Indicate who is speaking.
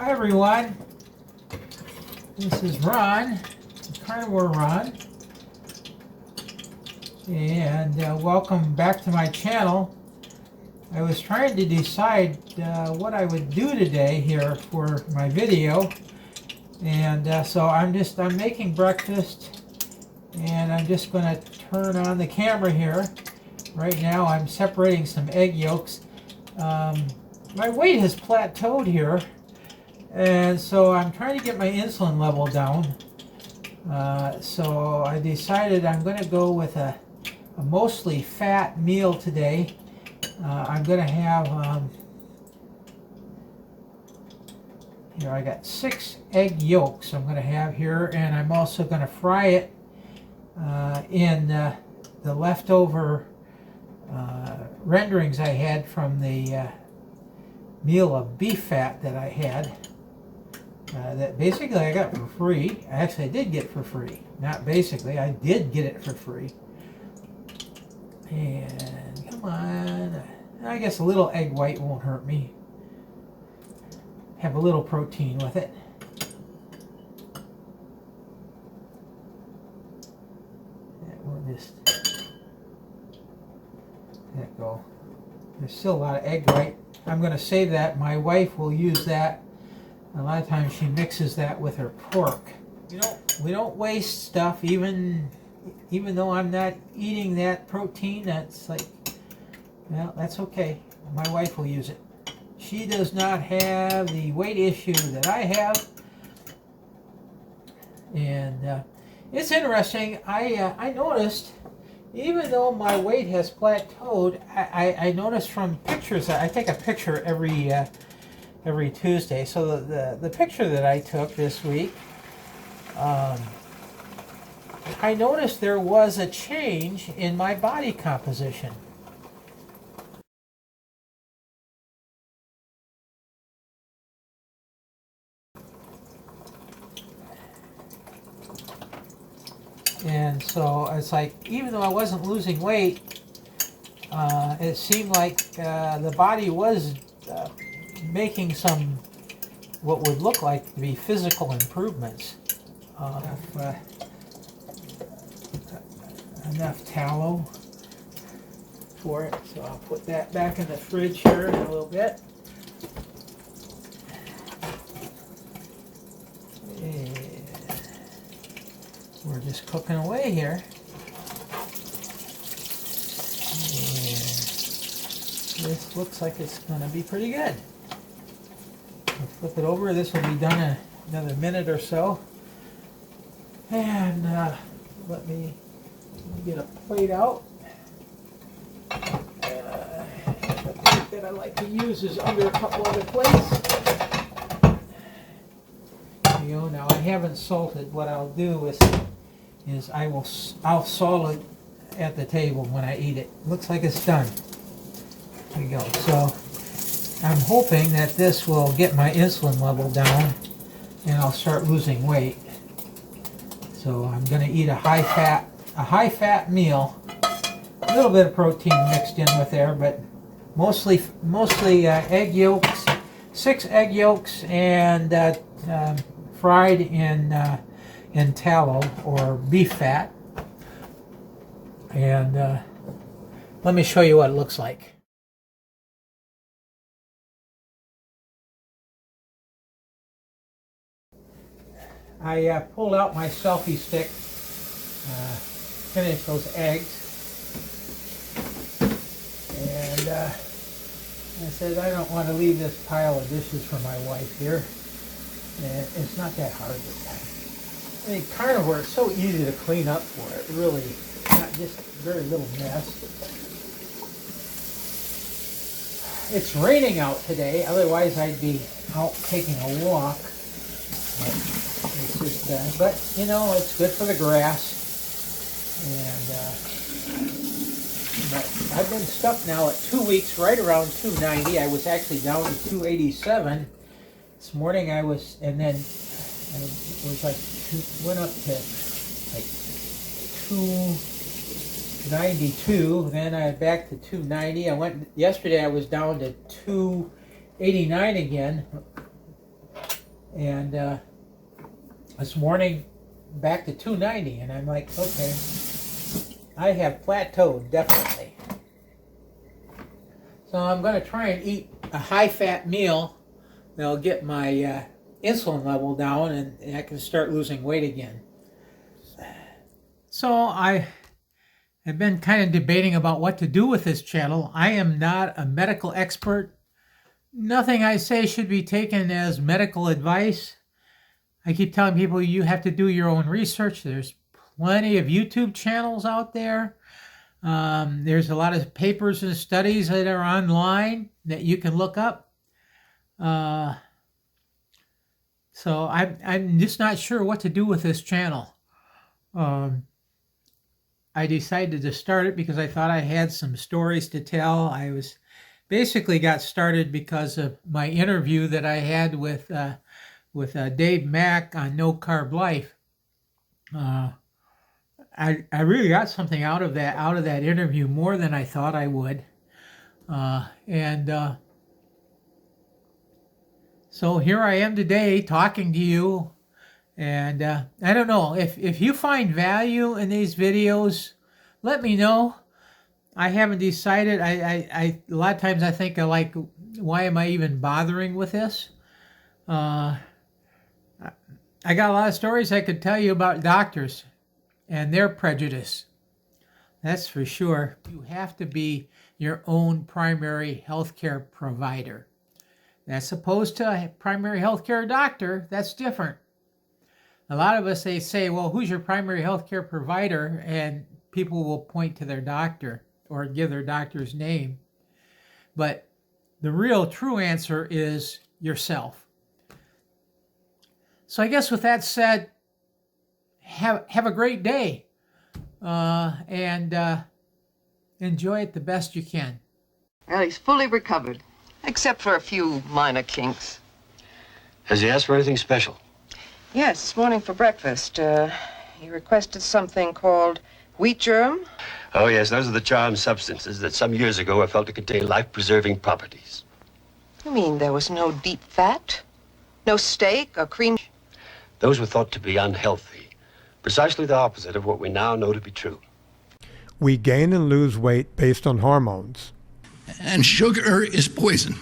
Speaker 1: Hi everyone, this is Ron, Carnivore Ron, and welcome back to my channel. I was trying to decide what I would do today here for my video, and so I'm making breakfast, and I'm just going to turn on the camera here. Right now I'm separating some egg yolks. My weight has plateaued here, and so I'm trying to get my insulin level down. So I decided I'm going to go with a mostly fat meal today. I'm going to have, here I got 6 egg yolks I'm going to have here, and I'm also going to fry it in the leftover renderings I had from the meal of beef fat that I had. That basically I got for free. Actually, I did get for free. Not basically, I did get it for free. And come on, I guess a little egg white won't hurt me. Have a little protein with it. We'll just let it go. There's still a lot of egg white. I'm going to save that. My wife will use that. A lot of times she mixes that with her pork. We don't waste stuff, even though I'm not eating that protein. That's like, well, that's okay. My wife will use it. She does not have the weight issue that I have, and it's interesting. I noticed, even though my weight has plateaued, I noticed from pictures. I take a picture every Tuesday. So the picture that I took this week, I noticed there was a change in my body composition. And so it's like, even though I wasn't losing weight, it seemed like the body was making some, what would look like to be physical improvements. Enough tallow for it, so I'll put that back in the fridge here in a little bit. And we're just cooking away here. And this looks like it's going to be pretty good. I'll flip it over. This will be done in another minute or so. And let me get a plate out. The plate that I like to use is under a couple other plates. There you go. Now I haven't salted. What I'll do is I'll salt it at the table when I eat it. Looks like it's done. There you go. So I'm hoping that this will get my insulin level down and I'll start losing weight. So I'm going to eat a high fat meal, a little bit of protein mixed in with there, but mostly egg yolks, 6 egg yolks, and fried in tallow or beef fat. And let me show you what it looks like. I pulled out my selfie stick, finished those eggs, and I said I don't want to leave this pile of dishes for my wife here. And it's not that hard. I mean, carnivore is so easy to clean up for it, really. Not just very little mess. It's raining out today, otherwise I'd be out taking a walk. It's just, but you know, it's good for the grass. And but I've been stuck now at 2 weeks, right around 290. I was actually down to 287 this morning. I was, and then I was like, went up to like 292. Then I back to 290. I went yesterday. I was down to 289 again. And this morning, back to 290, and I'm like, okay, I have plateaued, definitely. So I'm going to try and eat a high-fat meal that'll get my insulin level down, and I can start losing weight again. So I have been kind of debating about what to do with this channel. I am not a medical expert. Nothing I say should be taken as medical advice. I keep telling people you have to do your own research. There's plenty of YouTube channels out there. There's a lot of papers and studies that are online that you can look up. So I'm just not sure what to do with this channel. I decided to start it because I thought I had some stories to tell. I was basically got started because of my interview that I had with Dave Mack on No Carb Life. I really got something out of that interview, more than I thought I would, so here I am today talking to you, and I don't know if you find value in these videos. Let me know. I haven't decided. I a lot of times I think like, why am I even bothering with this? I got a lot of stories I could tell you about doctors and their prejudice. That's for sure. You have to be your own primary healthcare provider. That's opposed to a primary healthcare doctor. That's different. A lot of us, they say, well, who's your primary healthcare provider? And people will point to their doctor or give their doctor's name. But the real true answer is yourself. So I guess with that said, have a great day and enjoy it the best you can.
Speaker 2: Well, he's fully recovered, except for a few minor kinks.
Speaker 3: Has he asked for anything special?
Speaker 2: Yes, this morning for breakfast, he requested something called wheat germ.
Speaker 3: Oh, yes, those are the charmed substances that some years ago were felt to contain life-preserving properties.
Speaker 2: You mean there was no deep fat? No steak or cream?
Speaker 3: Those were thought to be unhealthy, precisely the opposite of what we now know to be true.
Speaker 4: We gain and lose weight based on hormones.
Speaker 5: And sugar is poison.